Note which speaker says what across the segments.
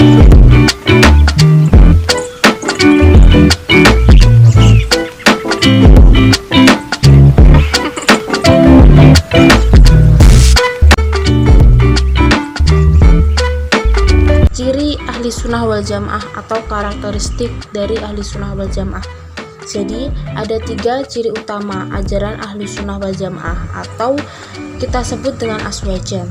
Speaker 1: Ciri ahli sunnah wal jamaah atau karakteristik dari ahli sunnah wal jamaah. Jadi ada 3 ciri utama ajaran ahli sunnah wal jamaah atau kita sebut dengan aswaja,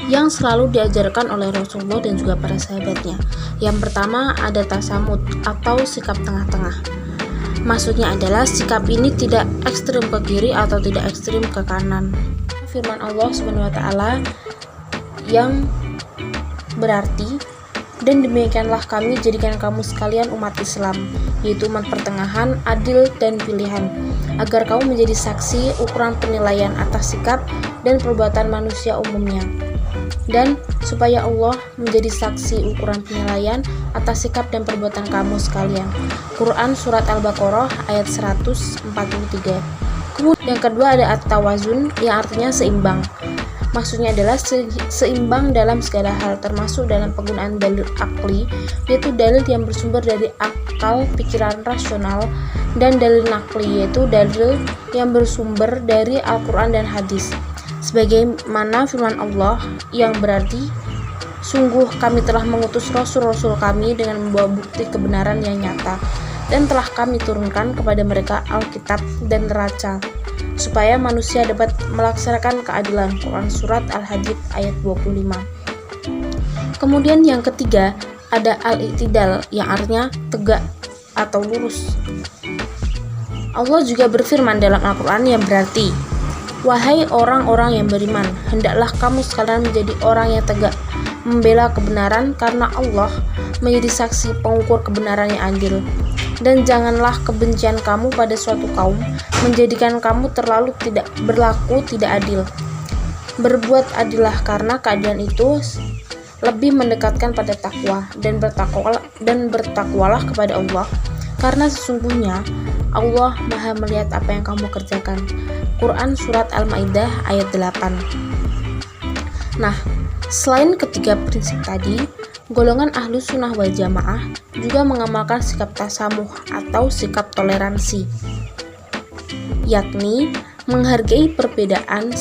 Speaker 1: yang selalu diajarkan oleh Rasulullah dan juga para sahabatnya. Yang pertama ada tasamut atau sikap tengah-tengah. Maksudnya adalah sikap ini tidak ekstrim ke kiri atau tidak ekstrim ke kanan. Firman Allah SWT yang berarti, dan demikianlah kami jadikan kamu sekalian umat Islam, yaitu umat pertengahan, adil dan pilihan, agar kamu menjadi saksi ukuran penilaian atas sikap dan perbuatan manusia umumnya, dan supaya Allah menjadi saksi ukuran penilaian atas sikap dan perbuatan kamu sekalian. Quran Surat Al-Baqarah ayat 143. Kemudian yang kedua ada at-tawazun, yang artinya seimbang. Maksudnya adalah seimbang dalam segala hal, termasuk dalam penggunaan dalil akli, yaitu dalil yang bersumber dari akal pikiran rasional, dan dalil nakli, yaitu dalil yang bersumber dari Al-Quran dan hadis. Sebagaimana firman Allah yang berarti, sungguh kami telah mengutus rasul-rasul kami dengan membawa bukti kebenaran yang nyata, dan telah kami turunkan kepada mereka Alkitab dan neraca, supaya manusia dapat melaksanakan keadilan. Quran Surat Al-Hadid ayat 25. Kemudian yang ketiga ada al-i'tidal, yang artinya tegak atau lurus. Allah juga berfirman dalam Al-Quran yang berarti, wahai orang-orang yang beriman, hendaklah kamu sekalian menjadi orang yang tegak, membela kebenaran, karena Allah menjadi saksi pengukur kebenaran yang adil. Dan janganlah kebencian kamu pada suatu kaum menjadikan kamu terlalu tidak adil. Berbuat adillah, karena keadilan itu lebih mendekatkan pada takwa, dan bertakwalah kepada Allah, karena sesungguhnya Allah Maha melihat apa yang kamu kerjakan. Quran Surat Al-Maidah ayat 8. Nah, selain ketiga prinsip tadi, golongan ahlu sunnah wal jamaah juga mengamalkan sikap tasamuh atau sikap toleransi, yakni menghargai perbedaan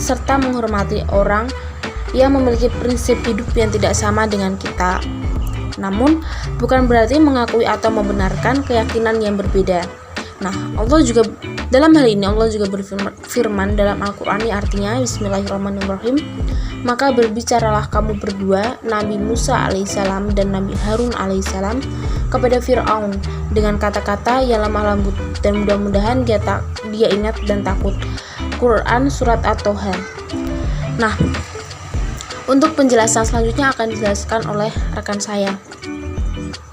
Speaker 1: serta menghormati orang yang memiliki prinsip hidup yang tidak sama dengan kita. Namun bukan berarti mengakui atau membenarkan keyakinan yang berbeda. Nah, dalam hal ini Allah juga berfirman dalam Al-Quran yang artinya, Bismillahirrahmanirrahim, maka berbicaralah kamu berdua, Nabi Musa alaihissalam dan Nabi Harun alaihissalam, kepada Fir'aun dengan kata-kata yang lemah lembut, dan mudah-mudahan dia ingat dan takut. Quran Surat At-Toha. Nah, untuk penjelasan selanjutnya akan dijelaskan oleh rekan saya.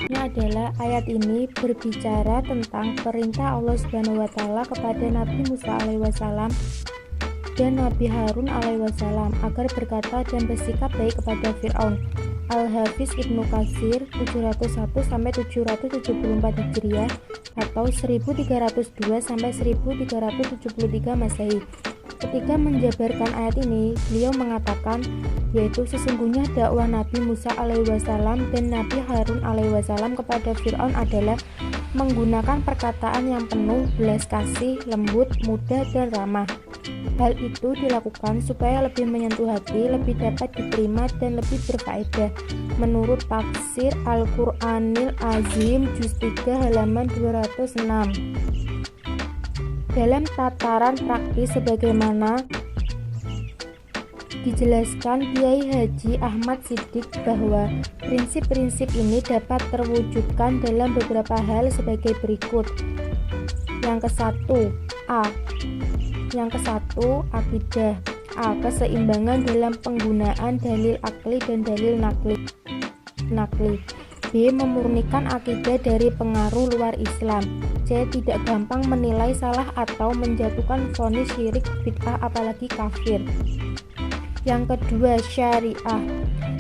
Speaker 2: Ini adalah ayat ini berbicara tentang perintah Allah Subhanahu wa taala kepada Nabi Musa alaihi wasallam dan Nabi Harun alaihi wasallam agar berkata dan bersikap baik kepada Fir'aun. Al-Hafiz Ibnu Katsir 701 sampai 774 Hijriah atau 1302 sampai 1373 Masehi. Ketika menjabarkan ayat ini, beliau mengatakan, yaitu sesungguhnya dakwah Nabi Musa alaihi wasallam dan Nabi Harun alaihi wasallam kepada Fir'aun adalah menggunakan perkataan yang penuh belas kasih, lembut, mudah, dan ramah. Hal itu dilakukan supaya lebih menyentuh hati, lebih dapat diterima, dan lebih berfaedah. Menurut tafsir Al-Qur'anil Azim Juz 3 halaman 206. Dalam tataran praktis sebagaimana dijelaskan Kiai Haji Ahmad Siddiq bahwa prinsip-prinsip ini dapat terwujudkan dalam beberapa hal sebagai berikut. Yang kesatu, akidah. A. Keseimbangan dalam penggunaan dalil akli dan dalil nakli. B. Memurnikan akidah dari pengaruh luar Islam. C. Tidak gampang menilai salah atau menjatuhkan vonis syirik, bid'ah, apalagi kafir. Yang kedua, syariah.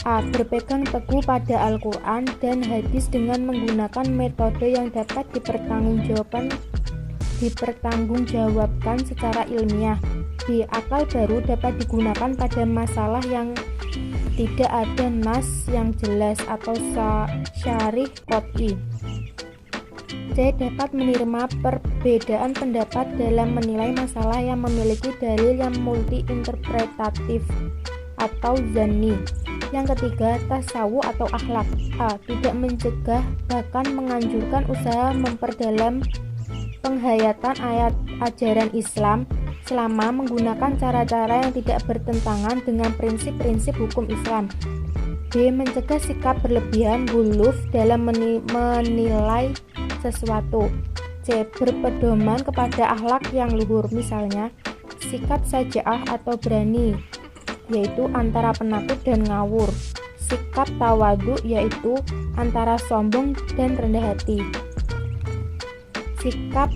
Speaker 2: A. Berpegang teguh pada Al-Quran dan hadis dengan menggunakan metode yang dapat dipertanggungjawabkan secara ilmiah. B. Akal baru dapat digunakan pada masalah yang tidak ada nas yang jelas atau syarih qot'i. C. Dapat menerima perbedaan pendapat dalam menilai masalah yang memiliki dalil yang multi-interpretatif atau zanni. Yang ketiga, tasawuf atau akhlak. A. Tidak mencegah, bahkan menganjurkan usaha memperdalam penghayatan ayat ajaran Islam selama menggunakan cara-cara yang tidak bertentangan dengan prinsip-prinsip hukum Islam. B. Mencegah sikap berlebihan guluf dalam menilai sesuatu. C. Berpedoman kepada akhlak yang luhur, misalnya sikap saja'ah atau berani, yaitu antara penakut dan ngawur. Sikap tawadu, yaitu antara sombong dan rendah hati. Sikap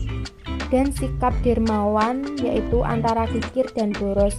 Speaker 2: dermawan, yaitu antara kikir dan boros.